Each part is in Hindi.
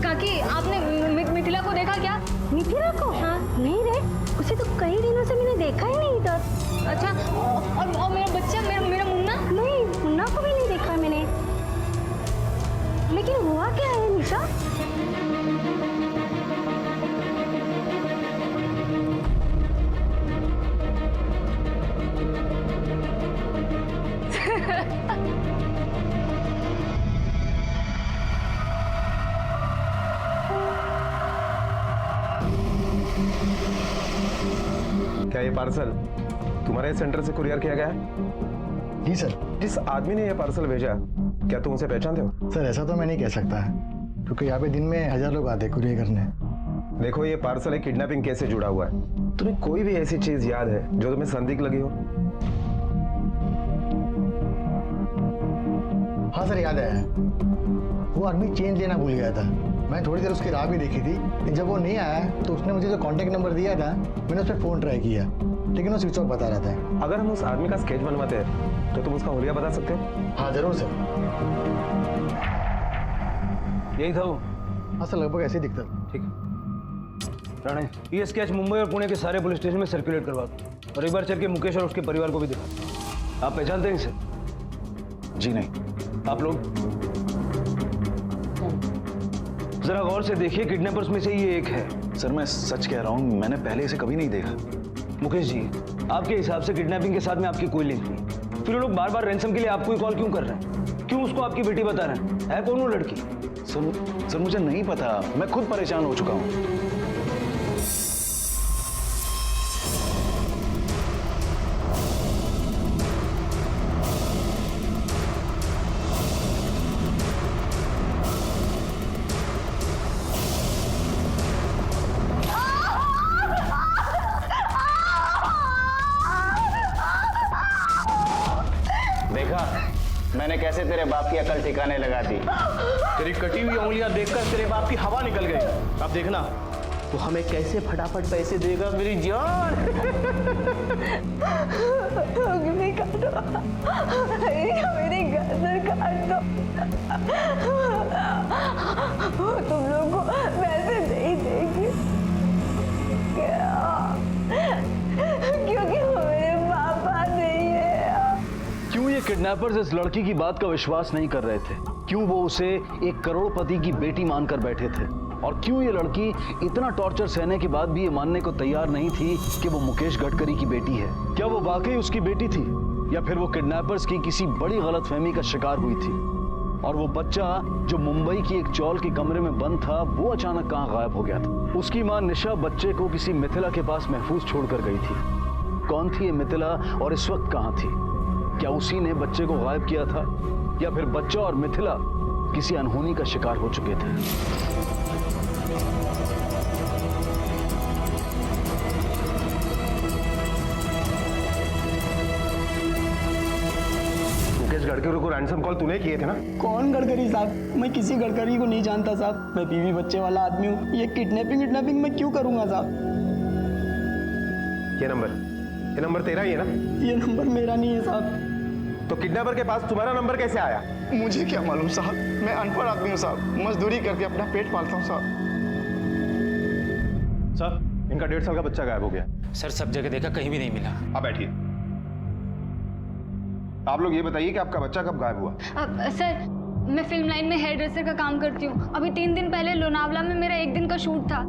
काकी आपने मिथिला को देखा क्या? मिथिला को? हाँ। नहीं रे, उसे तो कई दिनों से मैंने देखा ही नहीं इधर। अच्छा, और मेरा बच्चा, मेरा मुन्ना? नहीं, मुन्ना को भी नहीं देखा मैंने। लेकिन हुआ क्या है निशा? क्या ये पार्सल तुम्हारे सेंटर से कुरियर किया गया है? जी सर। जिस आदमी ने ये पार्सल भेजा, क्या तुम उसे पहचानते हो? सर ऐसा तो मैं नहीं कह सकता, क्योंकि यहाँ पे दिन में 1000 लोग आते कुरियर करने। देखो, ये पार्सल एक किडनैपिंग केस से जुड़ा हुआ है। तुम्हें कोई भी ऐसी चीज याद है जो तुम्हें संदिग्ध लगी हो? हाँ सर, याद है। वो आदमी चेंज लेना भूल गया था। मैं थोड़ी देर उसकी राह भी देखी थी। जब वो नहीं आया तो उसने मुझे जो कांटेक्ट नंबर दिया था, मैंने उस पर फोन ट्राई किया, लेकिन वो स्विच ऑफ बता रहा था। अगर हम उस आदमी का स्केच बनवाते हैं तो तुम उसका हुलिया बता सकते हो? हाँ जरूर सर। यही था वो? हाँ सर, लगभग ऐसे ही दिखता था। ठीक है राणे, ये स्केच मुंबई और पुणे के सारे पुलिस स्टेशन में सर्कुलेट करवा दो, और एक बार चल के मुकेश और उसके परिवार को भी दिखा दो। आप पहचानते हैं इसे? जी नहीं। आप लोग जरा गौर से देखिए, किडनैपर्स में से ये एक है। सर मैं सच कह रहा हूँ, मैंने पहले इसे कभी नहीं देखा। मुकेश जी, आपके हिसाब से किडनैपिंग के साथ में आपकी कोई लिंक नहीं, फिर वो लोग बार बार रैंसम के लिए आपको ही कॉल क्यों कर रहे हैं? क्यों उसको आपकी बेटी बता रहे हैं? है कौन वो लड़की? सर मुझे नहीं पता, मैं खुद परेशान हो चुका हूँ। देखा मैंने कैसे तेरे बाप की अकल ठिकाने लगा दी। तेरी कटी हुई उंगलियां देखकर तेरे बाप की हवा निकल गई। अब देखना तो हमें कैसे फटाफट पैसे देगा मेरी जान। मेरी गर्दन काट दो। तुम लोग को पैसे नहीं देगी क्योंकि वो मेरे पापा नहीं है। क्यों ये किडनैपर्स इस लड़की की बात का विश्वास नहीं कर रहे थे? क्यों वो उसे एक करोड़पति की बेटी मानकर बैठे थे? और क्यों ये लड़की इतना टॉर्चर सहने के बाद भी ये मानने को तैयार नहीं थी कि वो मुकेश गडकरी की बेटी है? क्या वो वाकई उसकी बेटी थी, या फिर वो किडनैपर्स की किसी बड़ी गलतफहमी का शिकार हुई थी? और वो बच्चा जो मुंबई की एक चौल के कमरे में बंद था, वो अचानक कहाँ गायब हो गया था? उसकी माँ निशा बच्चे को किसी मिथिला के पास महफूज छोड़कर गई थी। कौन थी ये मिथिला और इस वक्त कहाँ थी? क्या उसी ने बच्चे को गायब किया था, या फिर बच्चा और मिथिला किसी अनहोनी का शिकार हो चुके थे? मुकेश गडकरी को रैंसम कॉल तूने किए थे ना? कौन गडकरी साहब? मैं किसी गडकरी को नहीं जानता साहब। मैं बीवी बच्चे वाला आदमी हूँ। ये किडनैपिंग मैं क्यों करूंगा साहब? ये नंबर तेरा ही है ना? ये नंबर मेरा नहीं है साहब। तो किडनैपर के पास तुम्हारा नंबर कैसे आया? मुझे क्या मालूम साहब, मैं अनपढ़ आदमी हूँ साहब। मजदूरी करके अपना पेट पालता हूँ साहब। सर, इनका 1.5 साल का बच्चा गायब हो गया। सर सब जगह देखा, कहीं भी नहीं मिला। आप बैठिए। आप लोग ये बताइए कि आपका बच्चा कब गायब हुआ? सर, मैं फिल्म लाइन में हेयर ड्रेसर का काम करती हूँ। अभी 3 दिन पहले लोनावला में मेरा 1 दिन का शूट था,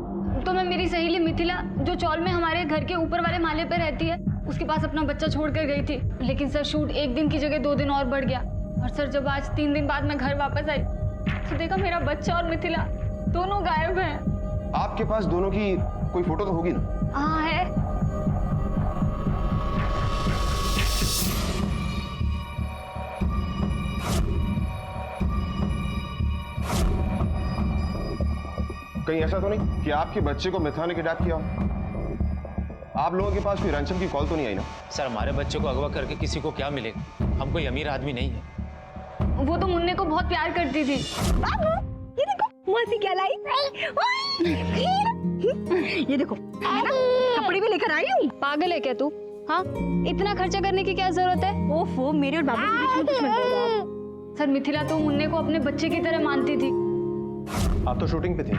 तो मैं मेरी सहेली मिथिला, जो चौल में हमारे घर के ऊपर वाले माले पर रहती है, उसके पास अपना बच्चा छोड़ कर गई थी। लेकिन सर, शूट 1 दिन की जगह 2 दिन और बढ़ गया। और सर, जब आज 3 दिन बाद मैं घर वापस आई तो देखा मेरा बच्चा और मिथिला दोनों गायब हैं। आपके पास दोनों की कोई फोटो तो होगी ना? हाँ है। कहीं ऐसा तो नहीं कि आपके बच्चे को मिथिला ने किडनैप किया हो? आप लोगों के पास कोई रैंसम की कॉल तो नहीं आई ना? सर हमारे बच्चे को अगवा करके किसी को क्या मिलेगा? हम कोई अमीर आदमी नहीं है। वो तो मुन्ने को बहुत प्यार करती थी। बाबू, ये देखो मौसी क्या लाई। ये देखो, मैं ना कपड़े भी लेकर आई हूँ। पागल है क्या तू? हाँ, इतना खर्चा करने की क्या जरूरत है? ओफो, मेरे और बाबू के बीच में कुछ मत बोलो। सर, मिथिला तो मुन्ने को अपने बच्चे की तरह मानती थी। आप तो शूटिंग पे थी,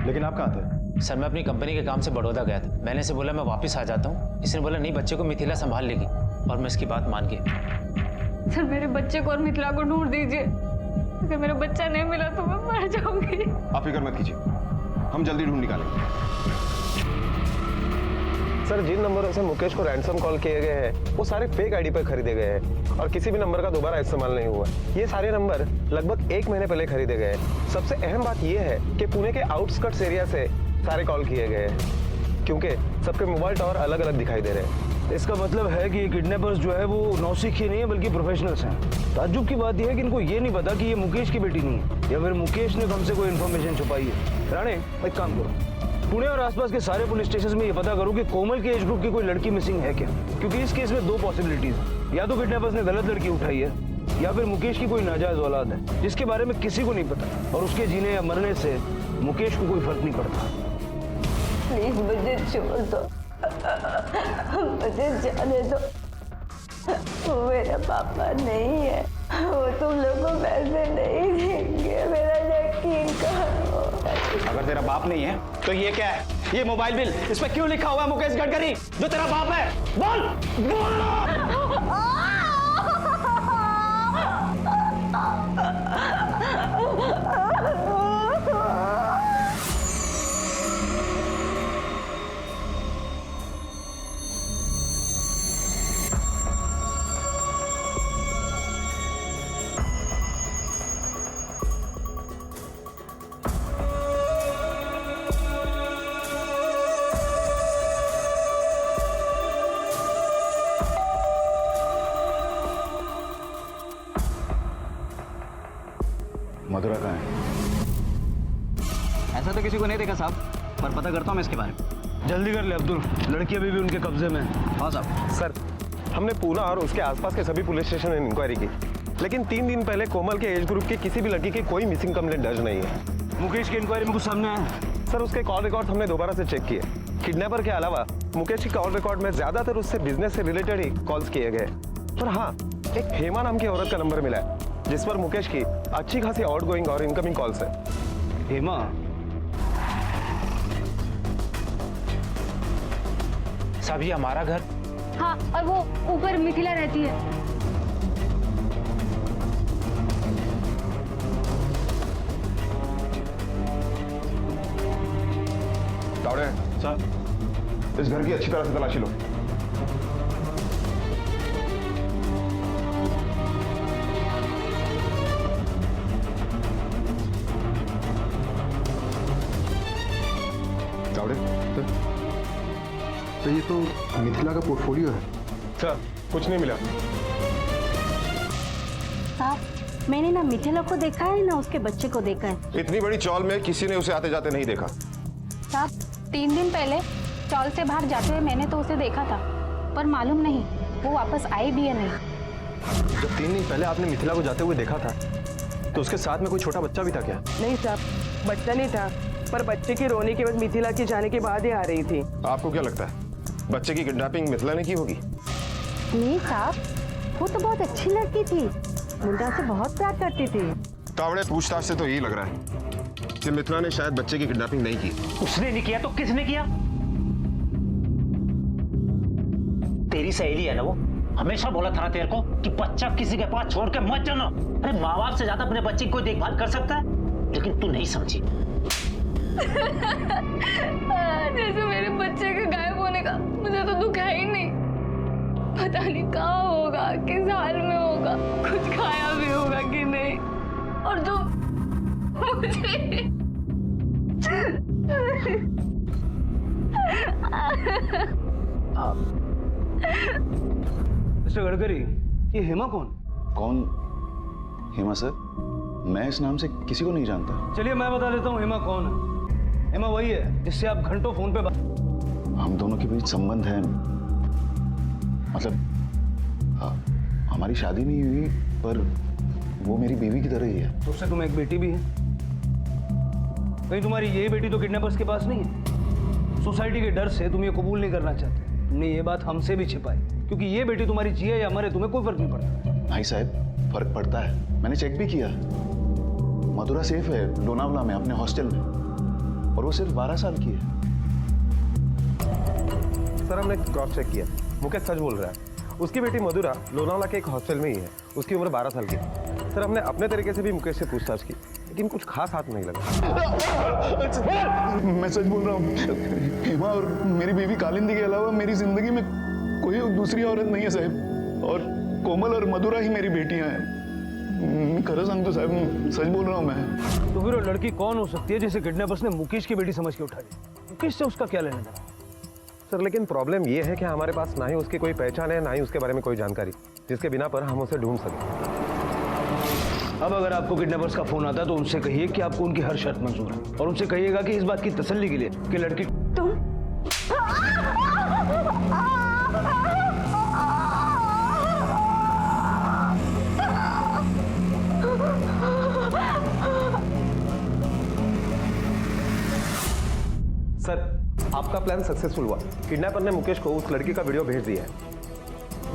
लेकिन आप कहाँ थे? सर मैं अपनी कंपनी के काम से बड़ौदा गया था। मैंने इसे बोला मैं वापस आ जाता हूँ। इसने बोला नहीं, बच्चे को मिथिला संभाल लेगी, और मैं इसकी बात मान गया। सर मेरे बच्चे को और मिथिला को ढूंढ दीजिए। अगर मेरा बच्चा नहीं मिला तो मैं मर जाऊंगी। आप फिक्र मत कीजिए, हम जल्दी ढूंढ निकालेंगे। सर जिन नंबरों से मुकेश को रैंसम कॉल किए गए हैं वो सारे फेक आईडी पर खरीदे गए हैं और किसी भी नंबर का दोबारा इस्तेमाल नहीं हुआ। ये सारे नंबर लगभग 1 महीने पहले खरीदे गए हैं। सबसे अहम बात यह है कि पुणे के आउटस्कर्ट्स एरिया से सारे कॉल किए गए हैं, क्योंकि सबके मोबाइल टावर अलग अलग दिखाई दे रहे हैं। इसका मतलब है कि ये किडनैपर्स जो है वो नौसिखिए नहीं है बल्कि प्रोफेशनल्स हैं। ताज्जुब की बात यह है कि इनको ये नहीं पता कि ये मुकेश की बेटी नहीं है, या फिर मुकेश ने हमसे कोई इन्फॉर्मेशन छुपाई है। राणे एक काम करो, पुणे और आसपास के सारे पुलिस स्टेशन में ये पता करो कि कोमल के एज ग्रुप की कोई लड़की मिसिंग है क्या, क्योंकि इस केस में 2 पॉसिबिलिटीज है। या तो किडनैपर्स ने गलत लड़की उठाई है, या फिर मुकेश की कोई नाजायज औलाद है जिसके बारे में किसी को नहीं पता, और उसके जीने या मरने से मुकेश को कोई फर्क नहीं पड़ता। प्लीज मुझे छोड़ दो, मुझे जाने दो। वो मेरा पापा नहीं है, वो तुम लोग को पैसे नहीं देंगे, मेरा यकीन करो। अगर तेरा बाप नहीं है तो ये क्या है? ये मोबाइल बिल, इस पे क्यों लिखा हुआ है मुकेश गडकरी, जो तेरा बाप है? बोल बोल। मधुरा कहाँ है? ऐसा तो किसी को नहीं देखा साहब, पर पता करता हूँ मैं इसके बारे में। जल्दी कर ले अब्दुल, लड़की अभी भी उनके कब्जे में है। हाँ साहब। सर हमने पूना और उसके आसपास के सभी पुलिस स्टेशन में इंक्वायरी की, लेकिन 3 दिन पहले कोमल के एज ग्रुप की किसी भी लड़की की कोई मिसिंग कंप्लेंट दर्ज नहीं है। मुकेश की इंक्वायरी में कुछ सामने आया? सर उसके कॉल रिकॉर्ड हमने दोबारा से चेक किए। किडनैपर के अलावा मुकेश की कॉल रिकॉर्ड में ज्यादातर उससे बिजनेस से रिलेटेड ही कॉल्स किए गए। पर हाँ, एक हेमा नाम की औरत का नंबर मिला है जिस पर मुकेश की अच्छी खासी आउटगोइंग और इनकमिंग कॉल्स है। हेमा? साहब ये हमारा घर। हाँ, और वो ऊपर मिथिला रहती है। तावड़े सर इस घर की अच्छी तरह से तलाशी लो। तावड़े तो ये तो मिथिला का पोर्टफोलियो है। सर कुछ नहीं मिला। साहब मैंने ना मिथिला को देखा है ना उसके बच्चे को देखा है। इतनी बड़ी चौल में किसी ने उसे आते जाते नहीं देखा। साहब 3 दिन पहले चौल से बाहर जाते हुए मैंने तो उसे देखा था, पर मालूम नहीं वो वापस आई भी या नहीं। जब 3 दिन पहले आपने मिथिला को जाते हुए देखा था तो उसके साथ में कोई छोटा बच्चा भी था क्या? नहीं साहब, बच्चा नहीं था, पर बच्चे की रोने की वजह मिथिला के जाने के बाद ही आ रही थी। आपको क्या लगता है बच्चे की किडनैपिंग मिथिला ने की होगी? नहीं साहब, वो तो बहुत अच्छी लड़की थी, मुंडा से बहुत प्यार करती थी। तावड़े पूछताछ से तो यही लग रहा है कि मिथिला ने शायद बच्चे की किडनैपिंग नहीं की। उसने नहीं किया तो किसने किया? तेरी सहेली है ना वो, हमेशा बोला था ना तेरे को कि बच्चा किसी के पास छोड़ के मत जाना। अरे माँ बाप से ज्यादा अपने बच्चे की कोई देखभाल कर सकता है, लेकिन तू नहीं समझी। जैसे मेरे बच्चे के गायब होने का मुझे तो दुख है ही नहीं। पता नहीं कहाँ होगा, किस हाल में होगा, कुछ खाया भी होगा कि नहीं। और जो मुझे मिस्टर गडकरी, ये हेमा कौन? कौन? हेमा सर, मैं इस नाम से किसी को नहीं जानता। चलिए मैं बता देता हूँ हेमा कौन है। हेमा वही है जिससे आप घंटों फोन पे बात। हम दोनों के बीच संबंध है, मतलब हाँ, हमारी शादी नहीं हुई पर वो मेरी बीवी की तरह ही है। उससे तुम्हें एक बेटी भी है। कहीं तुम्हारी यही बेटी तो किडनैपर्स के पास नहीं है? सोसाइटी के डर से तुम ये कबूल नहीं करना चाहते। तुमने ये बात हमसे भी छिपाई, क्योंकि ये बेटी तुम्हारी जिए या मरे तुम्हें कोई फर्क नहीं पड़ता। भाई साहब फर्क पड़ता है, मैंने चेक भी किया। मधुरा सेफ है लोनावला में अपने हॉस्टल में, और वो सिर्फ 12 साल की है। सर हमने क्रॉस चेक किया, मुकेश सच बोल रहा है। उसकी बेटी मधुरा लोनावला के एक हॉस्टल में ही है, उसकी उम्र 12 साल की है। सर हमने अपने तरीके से भी मुकेश से पूछताछ की, लेकिन कुछ खास हाथ नहीं लगा। मैं सच बोल रहा हूँ, हेमा और मेरी बीवी कालिंदी के अलावा मेरी जिंदगी में कोई दूसरी औरत नहीं है साहब, और कोमल और मधुरा ही मेरी बेटियां हैं। खरा सांगतो साहब, सच बोल रहा हूँ मैं। तो फिर वो लड़की कौन हो सकती है जिसे किडनैपर्स ने मुकेश की बेटी समझ के उठा ली? मुकेश से उसका क्या लेना देना? सर लेकिन प्रॉब्लम ये है कि हमारे पास ना ही उसकी कोई पहचान है, ना ही उसके बारे में कोई जानकारी, जिसके बिना पर हम उसे ढूंढ सकें। अब अगर आपको किडनैपर्स का फोन आता है तो उनसे कहिए कि आपको उनकी हर शर्त मंजूर है, और उनसे कहिएगा कि इस बात की तसल्ली के लिए कि लड़की सर आपका प्लान सक्सेसफुल हुआ। किडनैपर ने मुकेश को उस लड़की का वीडियो भेज दिया है।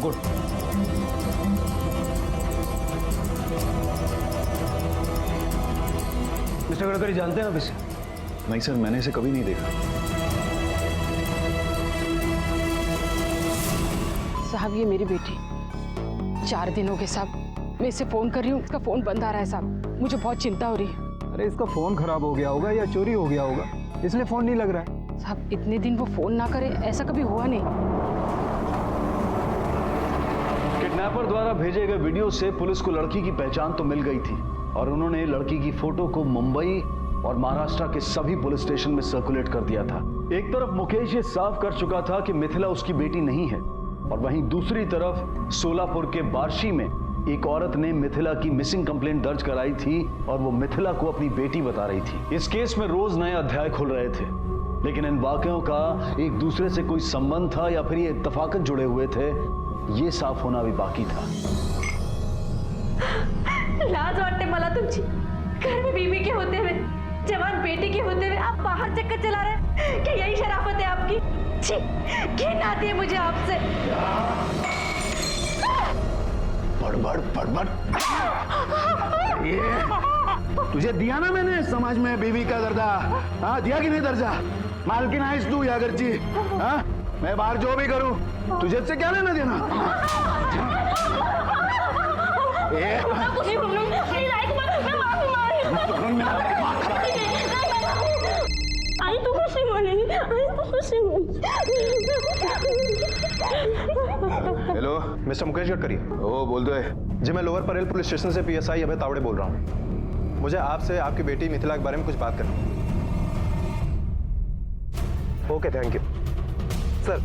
गुड। मिस्टर गडकरी जानते हैं आप इसे? नहीं सर, मैंने इसे कभी नहीं देखा। साहब ये मेरी बेटी 4 दिन हो गए साहब, मैं इसे फोन कर रही हूँ, इसका फोन बंद आ रहा है साहब, मुझे बहुत चिंता हो रही है। अरे इसका फोन खराब हो गया होगा या चोरी हो गया होगा, इसलिए फोन नहीं लग रहा है। साहब इतने दिन वो फोन ना करे, ऐसा कभी हुआ नहीं। किडनैपर द्वारा भेजे गए वीडियो से पुलिस को लड़की की पहचान तो मिल गई थी, और उन्होंने लड़की की फोटो को मुंबई और महाराष्ट्र के सभी पुलिस स्टेशन में सर्कुलेट कर दिया था। एक तरफ मुकेश ये साफ कर चुका था कि मिथिला उसकी बेटी नहीं है, और वहीं दूसरी तरफ सोलापुर के बार्शी में एक औरत ने मिथिला की मिसिंग कंप्लेंट दर्ज कराई थी, और वो मिथिला को अपनी बेटी बता रही थी। इस केस में रोज नए अध्याय खुल रहे थे, लेकिन इन वाकयों का एक दूसरे से कोई संबंध था या फिर ये इत्तफाकन जुड़े हुए थे, ये साफ होना भी बाकी था। लाज वाटते मला तुमची। घर में बीवी के होते हुए, जवान बेटी के होते हुए आप बाहर चक्कर चला रहे हैं। क्या यही शराफत है आपकी? छी, घिन आती है मुझे आपसे। बड़बड़ बड़बड़। ये तुझे दिया ना मैंने समाज में बीवी का दर्जा, हाँ दिया कि नहीं दर्जा? मालकिन आइस तू या गर्जी, हाँ मैं बाहर जो भी करूं तुझे से क्या लेना देना? आई तो खुशी बोलेगी, आई तो खुशी बोलेगी। Hello mister Mukesh Gadkari. ओ बोल दो है। जी मैं लोअर परेल पुलिस स्टेशन से PSI अभय तावड़े बोल रहा हूँ। मुझे आपसे आपकी बेटी मिथिला के बारे में कुछ बात करनी है। Okay thank you. सर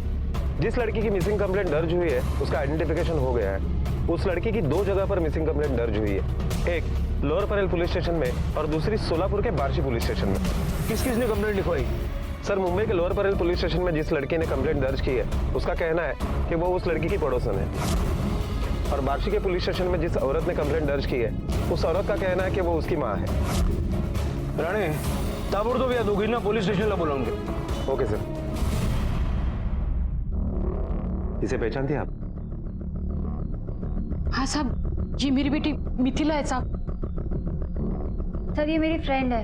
जिस लड़की की मिसिंग कंप्लेंट दर्ज हुई है उसका आइडेंटिफिकेशन हो गया है। उस लड़की की 2 जगह पर मिसिंग कंप्लेंट दर्ज हुई है, एक लोअर परेल पुलिस स्टेशन में और दूसरी सोलापुर के बार्शी पुलिस स्टेशन में। किस किसने कंप्लेंट लिखवाई? सर मुंबई के लोअर परेल पुलिस स्टेशन में जिस लड़की ने कंप्लेंट दर्ज की है उसका कहना है कि वो उस लड़की की पड़ोसन है, और बार्शी के पुलिस स्टेशन में जिस औरत ने कंप्लेंट दर्ज की है उस औरत का कहना है कि वो उसकी माँ है। राणे ताबड़तोब या दोघींना पुलिस स्टेशनला बोलावून घे। Okay sir. इसे पहचानती हैं आप? हाँ साहब ये मेरी बेटी मिथिला है साहब। सर ये मेरी फ्रेंड है।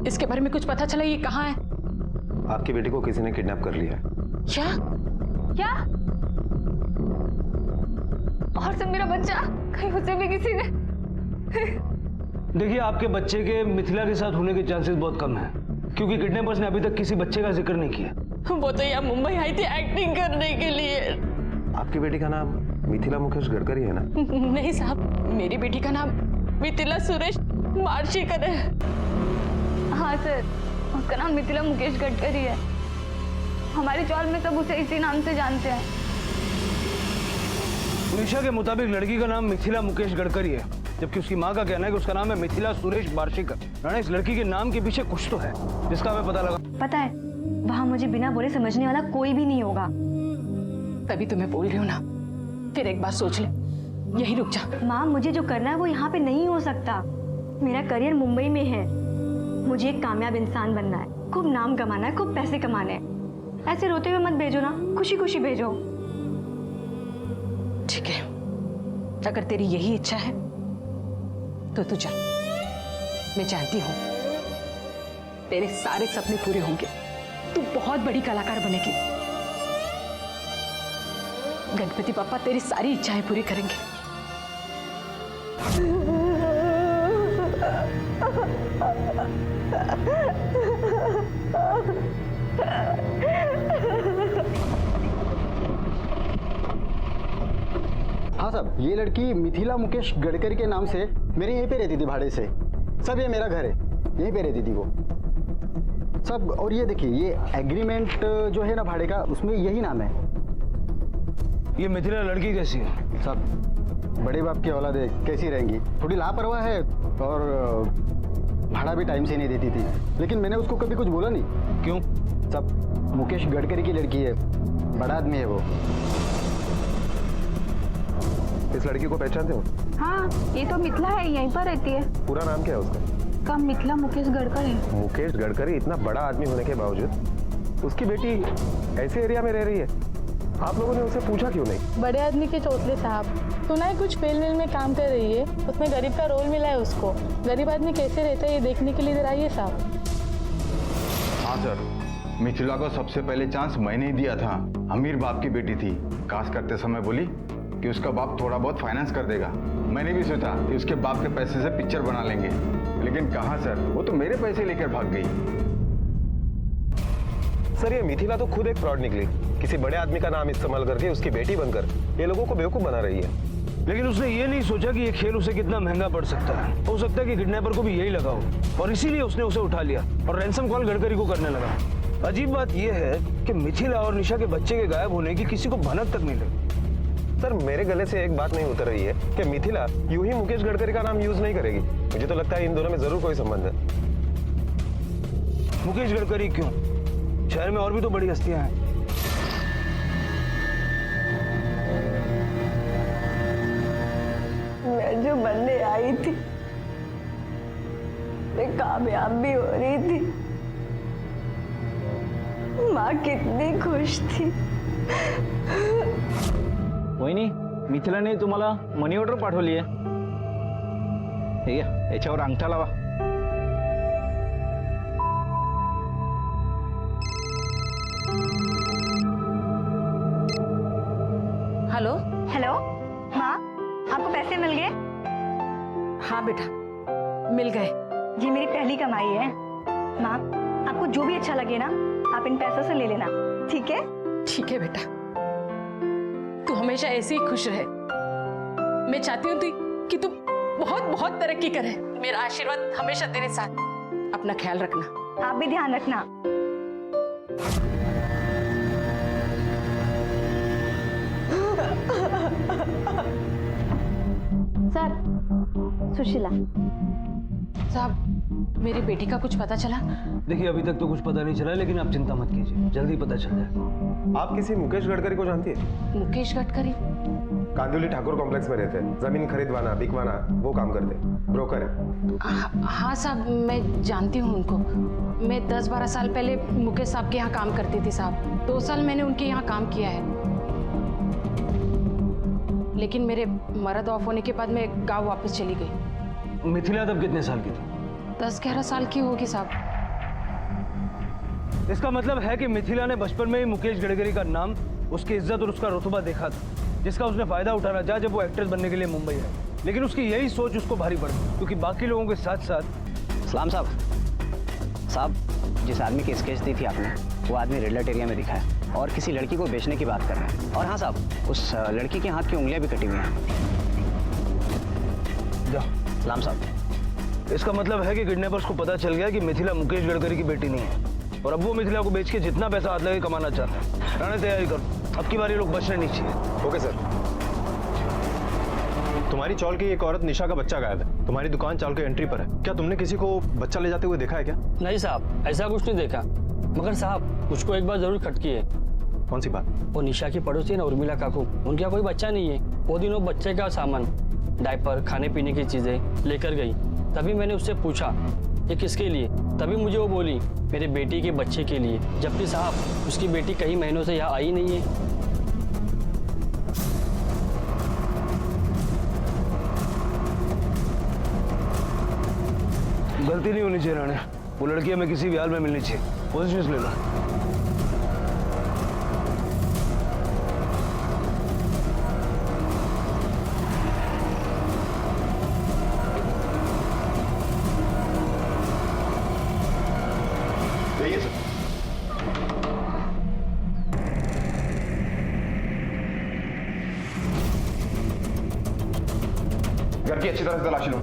इसके बारे में कुछ पता चला? ये कहाँ है? आपकी बेटी को किसी ने किडनैप कर लिया है। क्या? क्या? और सब मेरा बच्चा कहीं उसे भी किसी ने? देखिए आपके बच्चे के मिथिला के साथ होने के चांसेस बहुत कम हैं, क्योंकि किडनैपर्स ने अभी तक किसी बच्चे का जिक्र नहीं किया। वो तो यहाँ मुंबई आई थी एक्टिंग करने के लिए। आपकी बेटी का नाम मिथिला मुकेश गडकरी है ना? नहीं साहब, मेरी बेटी का नाम मिथिला सुरेश मार्शीकर है। हाँ सर, उसका नाम मिथिला मुकेश गडकरी है। हमारी चौल में सब उसे इसी नाम से जानते हैं। निशा के मुताबिक लड़की का नाम मिथिला मुकेश गडकरी है, जबकि उसकी माँ का कहना है कि उसका नाम है मिथिला सुरेश बार्शीकर। राणा इस लड़की के नाम के पीछे कुछ तो है जिसका हमें पता लगा। पता है वहाँ मुझे बिना बोले समझने वाला कोई भी नहीं होगा। तभी तो मैं बोल रही हूँ ना, फिर एक बार सोच ले, यही रुक जा। माँ मुझे जो करना है वो यहाँ पे नहीं हो सकता। मेरा करियर मुंबई में है, मुझे एक कामयाब इंसान बनना है, खूब नाम कमाना है, खूब पैसे कमाने हैं। ऐसे रोते हुए मत भेजो ना, खुशी खुशी भेजो। ठीक है, अगर तेरी यही इच्छा है तो तू चल, मैं जानती हूँ तेरे सारे सपने पूरे होंगे, तू बहुत बड़ी कलाकार बनेगी। गणपति पापा तेरी सारी इच्छाएं पूरी करेंगे। हाँ साहब, ये लड़की मिथिला मुकेश गडकरी के नाम से मेरे यहीं पे रहती थी भाड़े से। सब ये मेरा घर है, यहीं पे रहती थी वो सब। और ये देखिए, ये एग्रीमेंट जो है ना भाड़े का, उसमें यही नाम है। ये मिथिला लड़की कैसी है? सब बड़े बाप की औलाद है, कैसी रहेंगी? थोड़ी लापरवाह है और भाड़ा भी टाइम से नहीं देती थी, लेकिन मैंने उसको कभी कुछ बोला नहीं। क्यों? सब मुकेश गडकरी की लड़की है, बड़ा आदमी है वो। इस लड़की को पहचानते हो? हाँ, ये तो मिथिला है, यहीं पर रहती है। पूरा नाम क्या है उसका? का मिथिला मुकेश गडकरी। मुकेश गडकरी इतना बड़ा आदमी होने के बावजूद उसकी बेटी ऐसे एरिया में रह रही है। आप लोगों ने उसे पूछा क्यों नहीं? बड़े आदमी के चौथले साहब, सुना है कुछ फेल वेल में काम कर रही है, उसमें गरीब का रोल मिला है उसको। गरीब आदमी कैसे रहता है ये देखने के लिए इधर आइए साहब। हाँ सर, मिथिला को सबसे पहले चांस मैंने ही दिया था। अमीर बाप की बेटी थी, कास्ट करते समय बोली कि उसका बाप थोड़ा बहुत फाइनेंस कर देगा। मैंने भी सोचा कि उसके बाप के पैसे से पिक्चर बना लेंगे, लेकिन कहाँ सर, वो तो मेरे पैसे लेकर भाग गई। सर, ये मिथिला तो खुद एक फ्रॉड निकली। किसी बड़े आदमी का नाम इस्तेमाल करके उसकी बेटी बनकर ये लोगों को बेवकूफ बना रही है। लेकिन उसने ये नहीं सोचा कि ये खेल उसे कितना महंगा पड़ सकता है। हो सकता है कि किडनैपर को भी यही लगा हो और इसीलिए उसने उसे उठा लिया और रैंसम कॉल गडकरी को करने लगा। अजीब बात यह है कि मिथिला और निशा के बच्चे के गायब होने की किसी को भनक तक नहीं लगी। सर, मेरे गले से एक बात नहीं उतर रही है कि मिथिला यूं ही मुकेश गडकरी का नाम यूज नहीं करेगी। मुझे तो लगता है इन दोनों में जरूर कोई संबंध है। मुकेश गडकरी क्यों? शहर में और भी तो बड़ी हस्तियां हैं। मैं जो बनने आई थी, मैं कामयाब भी हो रही थी। माँ कितनी खुश थी। वहिनी, मिथिलाने तुम्हाला मनी ऑर्डर पाठवली आहे। हे घ्या, याच्यावर अंगठा लावा। हेलो। हेलो माँ, आपको पैसे मिल गए? हाँ बेटा, मिल गए। ये मेरी पहली कमाई है। माँ, आपको जो भी अच्छा लगे ना, आप इन पैसों से ले लेना, ठीक है? ठीक है बेटा, तू हमेशा ऐसे ही खुश रहे। मैं चाहती हूँ कि तू बहुत बहुत तरक्की करे। मेरा आशीर्वाद हमेशा तेरे साथ। अपना ख्याल रखना। आप भी ध्यान रखना। सर, सुशीला साहब, मेरी बेटी का कुछ पता चला? देखिए, अभी तक तो कुछ पता नहीं चला, लेकिन आप चिंता मत कीजिए, जल्दी पता चल जाएगा। आप किसी मुकेश गडकरी को जानती है? मुकेश गडकरी? कांदिवली ठाकुर कॉम्प्लेक्स में रहते हैं। जमीन खरीदवाना बिकवाना वो काम करते, ब्रोकर है। हाँ साहब, मैं जानती हूँ उनको। मैं 10-12 साल पहले मुकेश साहब के यहाँ काम करती थी साहब। 2 साल मैंने उनके यहाँ काम किया है, लेकिन मेरे मर्द ऑफ होने के बाद मैं गांव वापस चली गई। मिथिला तब कितने साल की थी? 10-11 साल की होगी साहब। इसका मतलब है कि मिथिला ने बचपन में ही मुकेश गडकरी का नाम, उसकी इज्जत और उसका रुतबा देखा था, जिसका उसने फायदा उठाना चाहा जब वो एक्ट्रेस बनने के लिए मुंबई आई। लेकिन उसकी यही सोच उसको भारी पड़ी, क्योंकि बाकी लोगों के साथ साथ। सलाम साहब, जिस आदमी की स्केच दी थी आपने, वो आदमी रेड लाइट एरिया में दिखा है और किसी लड़की को बेचने की बात कर रहे हैं। और हाँ साहब, उस लड़की के हाथ की उंगलियां भी कटी हुई हैं। जाओ। सलाम साहब। इसका मतलब है कि किडनैपर्स को पता चल गया कि मिथिला मुकेश गडकरी की बेटी नहीं है, और अब वो मिथिला को बेच के जितना पैसा हाथ लगे कमाना चाहता है। राणे, तैयारी करो, अब की बार ये लोग बचने नहीं चाहिए। Okay sir. तुम्हारी चौल की एक औरत निशा का बच्चा गायब है। तुम्हारी दुकान चाल के एंट्री पर है। क्या तुमने किसी को बच्चा ले जाते हुए देखा है क्या? नहीं साहब, ऐसा कुछ नहीं देखा, मगर साहब मुझको एक बात जरूर खटकी है। कौन सी बात? वो निशा की पड़ोसी है ना, उर्मिला काकू, उनके यहाँ कोई बच्चा नहीं है। वो दिन वो बच्चे का सामान, डायपर, खाने पीने की चीजें लेकर गई। तभी मैंने उससे पूछा ये किसके लिए, तभी मुझे वो बोली मेरे बेटी के बच्चे के लिए, जबकि साहब उसकी बेटी कई महीनों से यहाँ आई नहीं है। गलती नहीं होनी चाहिए राणे, वो लड़की हमें किसी भी हाल में मिलनी चाहिए। पोजीशन लेना। घर की अच्छी तरह से तलाशी लो।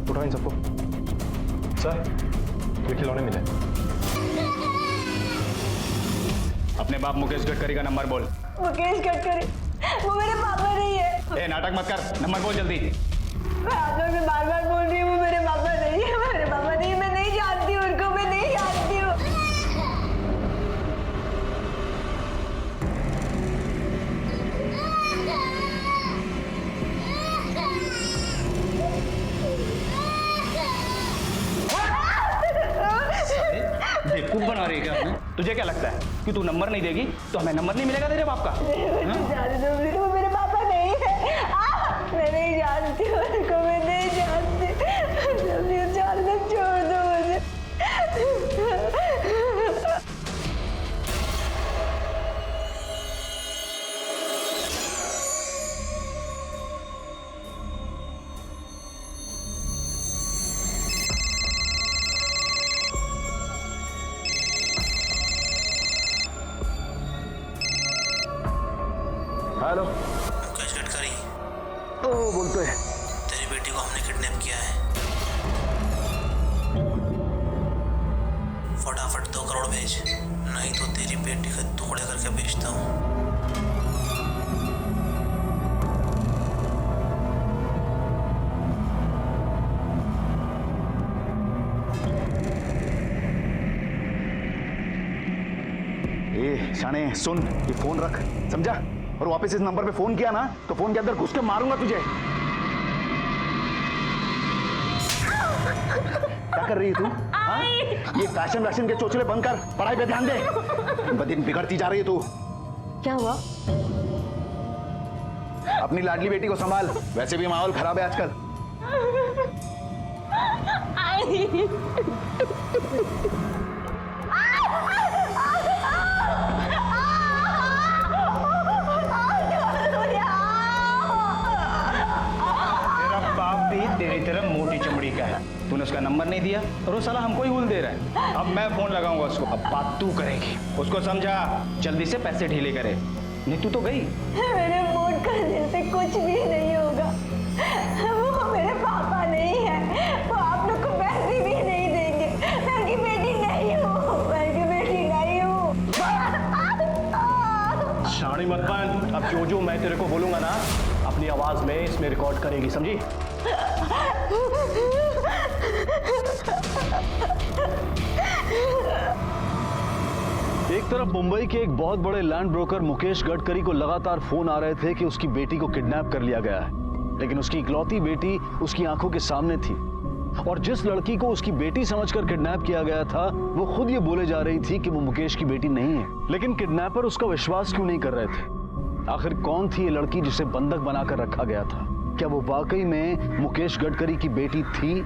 उठाओ इन सबको। सर, ये खिलौने मिले। अपने बाप मुकेश गडकरी का नंबर बोल। मुकेश गडकरी वो मेरे पापा नहीं है। ए, नाटक मत कर, नंबर बोल जल्दी। मैं आप लोग से बार बार बोल रही हूँ, वो मेरे पापा नहीं है, मेरे पापा नहीं है। मैं नहीं जानती हूँ उनको, मैं नहीं जानती हूँ। बेवकूफ बना रही है क्या अपने? तुझे क्या लगता है कि तू नंबर नहीं देगी तो हमें नंबर नहीं मिलेगा तेरे बाप का? वो मेरे पापा नहीं है। मैं नहीं जानती उनको, मैं नहीं जानती। जानना छोड़ दो मुझे। हेलो, मुकेश गडकरी। ओ बोलते हैं। तेरी बेटी को हमने किडनैप किया है। फटाफट 2 करोड़ भेज, नहीं तो तेरी बेटी का टुकड़े करके बेचता हूँ। ए शाने सुन, ये फोन रख, समझा? और वापस इस नंबर पे फोन किया ना तो फोन के अंदर घुस के मारूंगा तुझे। क्या कर रही है तू? हाँ? ये फैशन के चोचले बंद कर, पढ़ाई पे ध्यान दे। दिन ब दिन बिगड़ती जा रही है तू। क्या हुआ? अपनी लाडली बेटी को संभाल, वैसे भी माहौल खराब है आजकल। तेरी तरह मोटी चमड़ी का है, तूने उसका नंबर नहीं दिया और वो साला हमको ही हुल दे रहा है। अब मैं फोन लगाऊंगा उसको, अब बात तू करेगी। उसको समझा, जल्दी से पैसे ढीले करे, नहीं तू तो गई। मेरे मूड करने से कुछ भी नहीं होगा। वो मेरे पापा नहीं है, वो आप लोग को पैसे भी नहीं देंगे। मैं की बेटी नहीं हूँ, मैं की बेटी नहीं हूँ। शानी मत बन, अब जो मैं तेरे को बोलूंगा ना अपनी आवाज में इसमें रिकॉर्ड करेगी, समझी? एक तरफ मुंबई के एक बहुत बड़े लैंड ब्रोकर मुकेश गडकरी को लगातार फोन आ रहे थे कि उसकी बेटी को किडनैप कर लिया गया है, लेकिन उसकी इकलौती बेटी उसकी आंखों के सामने थी। और जिस लड़की को उसकी बेटी समझकर किडनैप किया गया था, वो खुद ये बोले जा रही थी कि वो मुकेश की बेटी नहीं है। लेकिन किडनैपर उसका विश्वास क्यों नहीं कर रहे थे? आखिर कौन थी ये लड़की जिसे बंधक बनाकर रखा गया था? क्या वो वाकई में मुकेश गडकरी की बेटी थी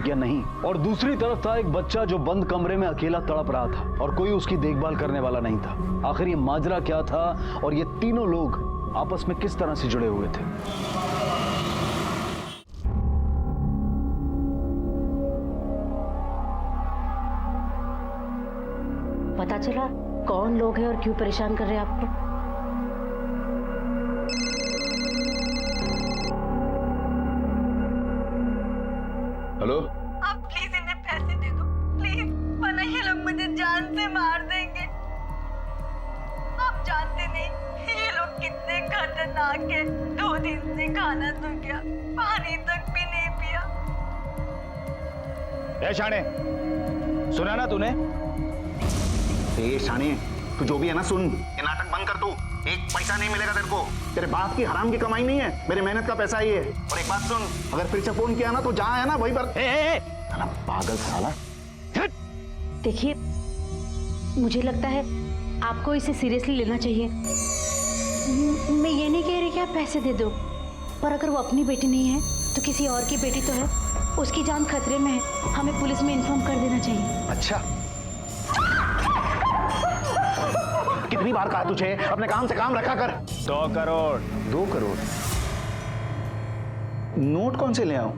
या नहीं? और दूसरी तरफ था एक बच्चा जो बंद कमरे में अकेला तड़प रहा था और कोई उसकी देखभाल करने वाला नहीं था। आखिर ये माजरा क्या था और ये तीनों लोग आपस में किस तरह से जुड़े हुए थे? पता चला कौन लोग हैं और क्यों परेशान कर रहे हैं आपको? हेलो, आप प्लीज इन्हें पैसे दे दो, प्लीज, वरना ये लोग मुझे जान से मार देंगे। आप जानते नहीं ये लोग कितने खतरनाक है। 2 दिन से खाना तो क्या, पानी तक भी नहीं पिया। ए शाने, सुना ना तूने? ए शाने, तू जो भी है ना सुन, ये नाटक बंद कर तू। एक पैसा नहीं मिलेगा तेरे को, तेरे बाप की हराम की कमाई नहीं है, मेरी मेहनत का पैसा ही है। और एक बात सुन, अगर फिर से फोन किया ना तो जहाँ है ना वहीं पर। साला पागल साला। देखिए, मुझे लगता है आपको इसे सीरियसली लेना चाहिए। मैं ये नहीं कह रही कि आप पैसे दे दो, पर अगर वो अपनी बेटी नहीं है तो किसी और की बेटी तो है। उसकी जान खतरे में है, हमें पुलिस में इन्फॉर्म कर देना चाहिए। अच्छा, कितनी बार कहा तुझे अपने काम से काम रखा कर। 2 करोड़। 2 करोड़ नोट कौन से ले आऊं?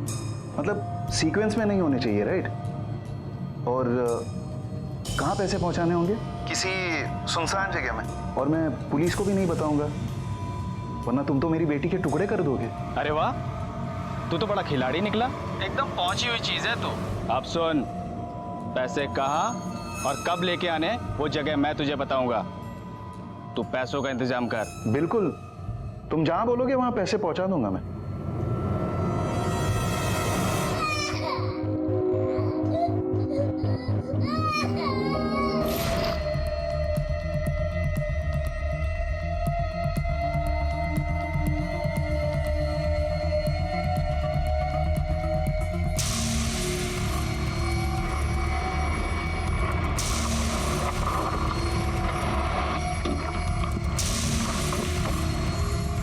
मतलब सीक्वेंस में नहीं होने चाहिए, राइट? और कहाँ पैसे पहुंचाने होंगे? किसी सुनसान जगह में। और मैं पुलिस को भी नहीं बताऊंगा, वरना तुम तो मेरी बेटी के टुकड़े कर दोगे। अरे वाह, तू तो बड़ा खिलाड़ी निकला, एकदम पहुंची हुई चीज है तू। अब सुन, पैसे कहाँ और कब लेके आने वो जगह मैं तुझे बताऊंगा। तू पैसों का इंतजाम कर। बिल्कुल, तुम जहां बोलोगे वहां पैसे पहुंचा दूंगा मैं।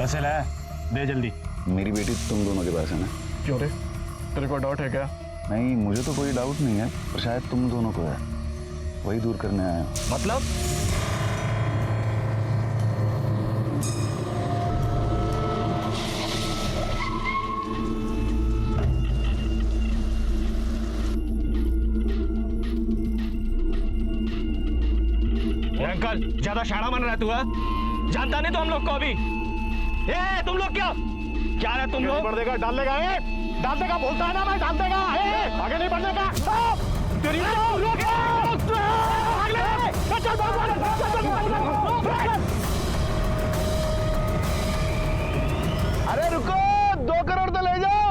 पैसे लाया, दे जल्दी। मेरी बेटी तुम दोनों के पास है ना? क्यों रे, तेरे को डाउट है क्या? नहीं, मुझे तो कोई डाउट नहीं है, पर शायद तुम दोनों को है। वही दूर करने आया हूं। मतलब? अंकल, ज्यादा शाड़ा बन रहा है तू? जानता नहीं तो हम लोग को अभी। ए, तुम लोग क्या है तुम लोग? बढ़ देगा, डाल देगा, डाल देगा, बोलता है ना मैं, डाल देगा। आगे नहीं बढ़ने का। तेरी अरे रुको, 2 करोड़ तो ले जाओ।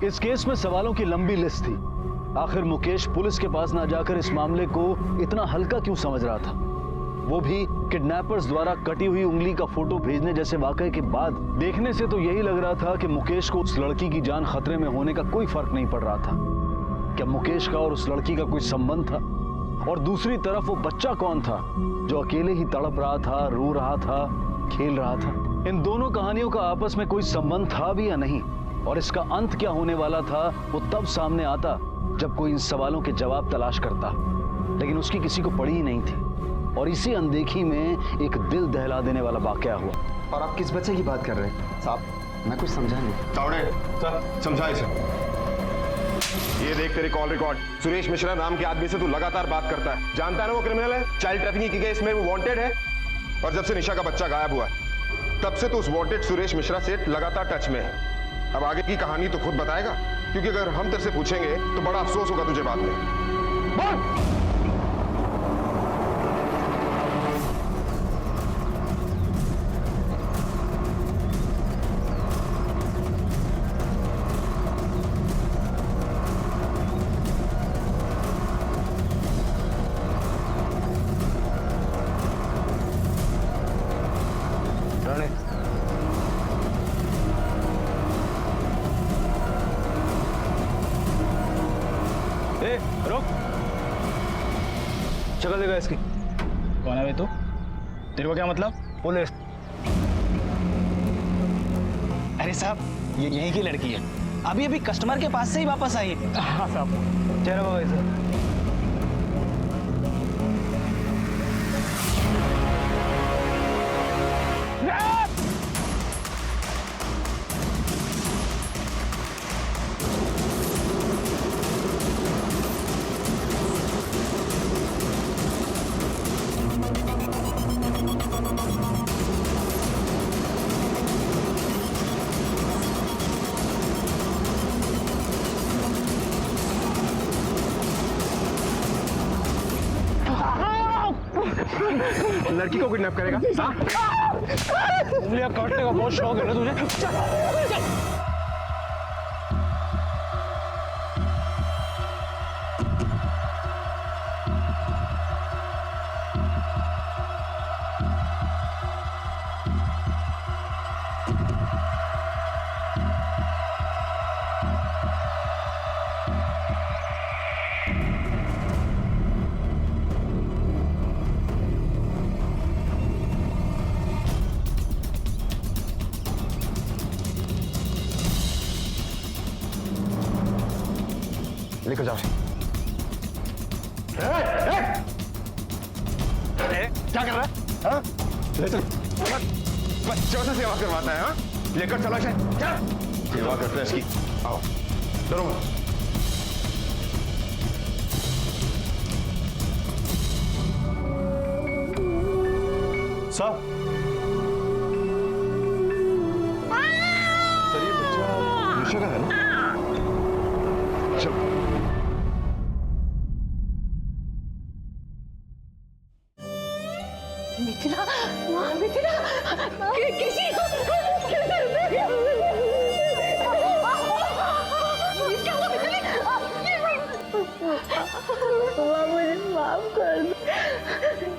इस केस में सवालों की लंबी लिस्ट थी। आखिर मुकेश पुलिस के पास ना जाकर इस मामले को इतना हल्का क्यों समझ रहा था, वो भी किडनैपर्स द्वारा कटी हुई उंगली का फोटो भेजने जैसे वाकये के बाद। देखने से तो यही लग रहा था कि मुकेश को उस लड़की की जान खतरे में होने का कोई फर्क नहीं पड़ रहा था। क्या मुकेश का और उस लड़की का कोई संबंध था? और दूसरी तरफ वो बच्चा कौन था जो अकेले ही तड़प रहा था, रो रहा था, खेल रहा था? इन दोनों कहानियों का आपस में कोई संबंध था भी या नहीं, और इसका अंत क्या होने वाला था वो तब सामने आता जब कोई इन सवालों के जवाब तलाश करता। लेकिन उसकी किसी को पड़ी ही नहीं थी, और इसी अनदेखी में एक दिल दहला देने वाला वाकया हुआ। और आप किस बच्चे की बात कर रहे हैं साहब? मैं कुछ समझा नहीं। तावड़े, सर समझा इसे। ये देख तेरे कॉल रिकॉर्ड। सुरेश मिश्रा नाम के आदमी से तू लगातार बात करता है। जानता है ना वो क्रिमिनल है, चाइल्ड ट्रैफिकिंग के केस में वो वांटेड है। और जब से निशा का बच्चा गायब हुआ तब से तो उस वांटेड सुरेश मिश्रा से लगातार टच में है। अब आगे की कहानी तो खुद बताएगा, क्योंकि अगर हम तेरे से पूछेंगे तो बड़ा अफसोस होगा तुझे बाद में। बोल। रुक, शक्ल देखा इसकी। कौन है भाई तू? तेरे को क्या मतलब? पुलिस। अरे साहब, ये यहीं की लड़की है, अभी अभी कस्टमर के पास से ही वापस आई है। हाँ साहब। चलो बाबा इसे। लड़की को किडनैप करेगा? उंगलियां काटने का बहुत शौक है ना तुझे? लेकर जाओ। क्या कर रहा है? हाँ? ले चल। बच्चों से सेवा करवाता है, हाँ? लेकर चला इसे। क्या सेवा करते हैं इसकी? आओ, डरो मत। साहब, सर ये बच्चा निशा का है ना? चलो। मिथिला, माँ मिथिला, किसी को क्या कर दिया? क्या हुआ मिथिला? मुझे माफ कर दो।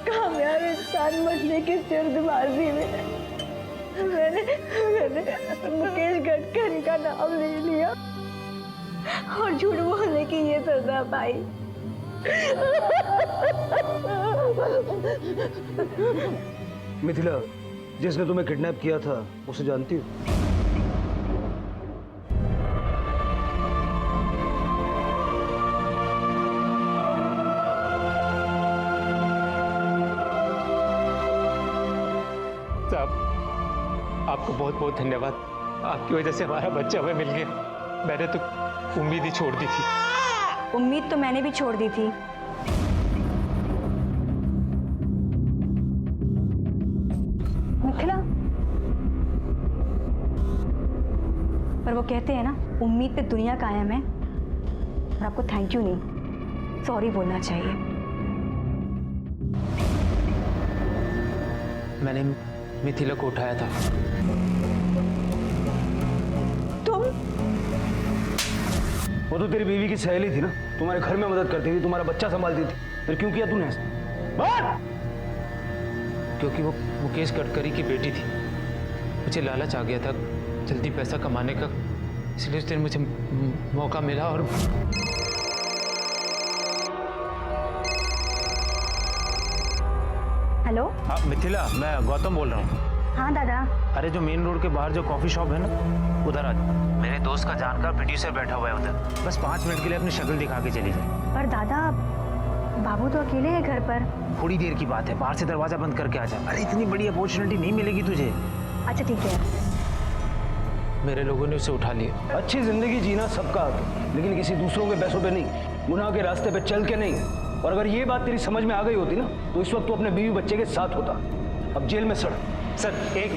कामयाब इंसान बनने की जल्दबाजी में मैंने मुकेश गडकरी का नाम ले लिया और झूठ बोलने की ये सजा पाई। मिथिला, जिसने तुम्हें किडनैप किया था उसे जानती हो? साहब, आपको बहुत बहुत धन्यवाद। आपकी वजह से हमारा बच्चा हमें मिल गया। मैंने तो उम्मीद ही छोड़ दी थी। उम्मीद तो मैंने भी छोड़ दी थी। मिथिला, पर वो कहते हैं ना, उम्मीद पे दुनिया कायम है। और आपको थैंक यू नहीं, सॉरी बोलना चाहिए। मैंने मिथिला को उठाया था। तुम? वो तो तेरी बीवी की सहेली थी ना, तुम्हारे घर में मदद करती थी, तुम्हारा बच्चा संभालती थी, फिर क्यों किया तूने ऐसा? क्योंकि वो मुकेश गडकरी की बेटी थी। मुझे लालच आ गया था जल्दी पैसा कमाने का, इसलिए उस दिन मुझे मौका मिला। और हेलो। हाँ मिथिला, मैं गौतम बोल रहा हूँ। हाँ दादा। अरे जो मेन रोड के बाहर जो कॉफी शॉप है ना, उधर आज मेरे दोस्त का जानकार प्रोड्यूसर बैठा हुआ है उधर। बस 5 मिनट के लिए अपनी शक्ल दिखा के चली जाए। पर दादा, बाबू तो अकेले हैं घर पर। थोड़ी देर की बात है, बाहर से दरवाजा बंद करके आ जा। अरे इतनी बड़ी अपॉर्चुनिटी नहीं मिलेगी तुझे। अच्छा ठीक है। मेरे लोगों ने उसे उठा लिया। अच्छी जिंदगी जीना सबका हक है, लेकिन किसी दूसरों के पैसों पे नहीं, गुनाह के रास्ते पे चल के नहीं। और अगर ये बात तेरी समझ में आ गई होती ना, तो इस वक्त तू अपने बीवी बच्चे के साथ होता। अब जेल में सड़। सर एक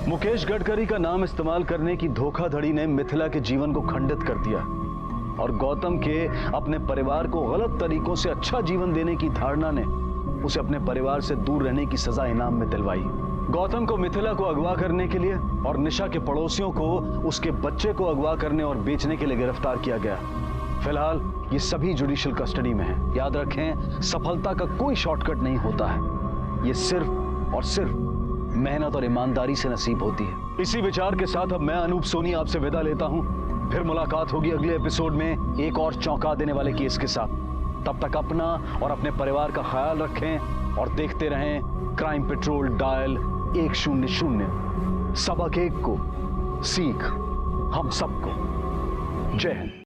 मुकेश गडकरी का नाम इस्तेमाल करने की धोखाधड़ी ने मिथिला के जीवन को खंडित कर दिया और गौतम के अपने परिवार को गलत तरीकों से अच्छा जीवन देने की धारणा ने उसे अपने परिवार से दूर रहने की सजा इनाम में दिलवाई। गौतम को मिथिला को अगवा करने के लिए और निशा के पड़ोसियों को उसके बच्चे को अगवा करने और बेचने के लिए गिरफ्तार किया गया। फिलहाल ये सभी जुडिशियल कस्टडी में है। याद रखें, सफलता का कोई शॉर्टकट नहीं होता है, ये सिर्फ और सिर्फ मेहनत और ईमानदारी से नसीब होती है। इसी विचार के साथ अब मैं अनूप सोनी आपसे विदा लेता हूं। फिर मुलाकात होगी अगले एपिसोड में एक और चौंका देने वाले केस के साथ। तब तक अपना और अपने परिवार का ख्याल रखें और देखते रहें क्राइम पेट्रोल डायल 100। सबक एक को सीख हम सबको। जय हिंद।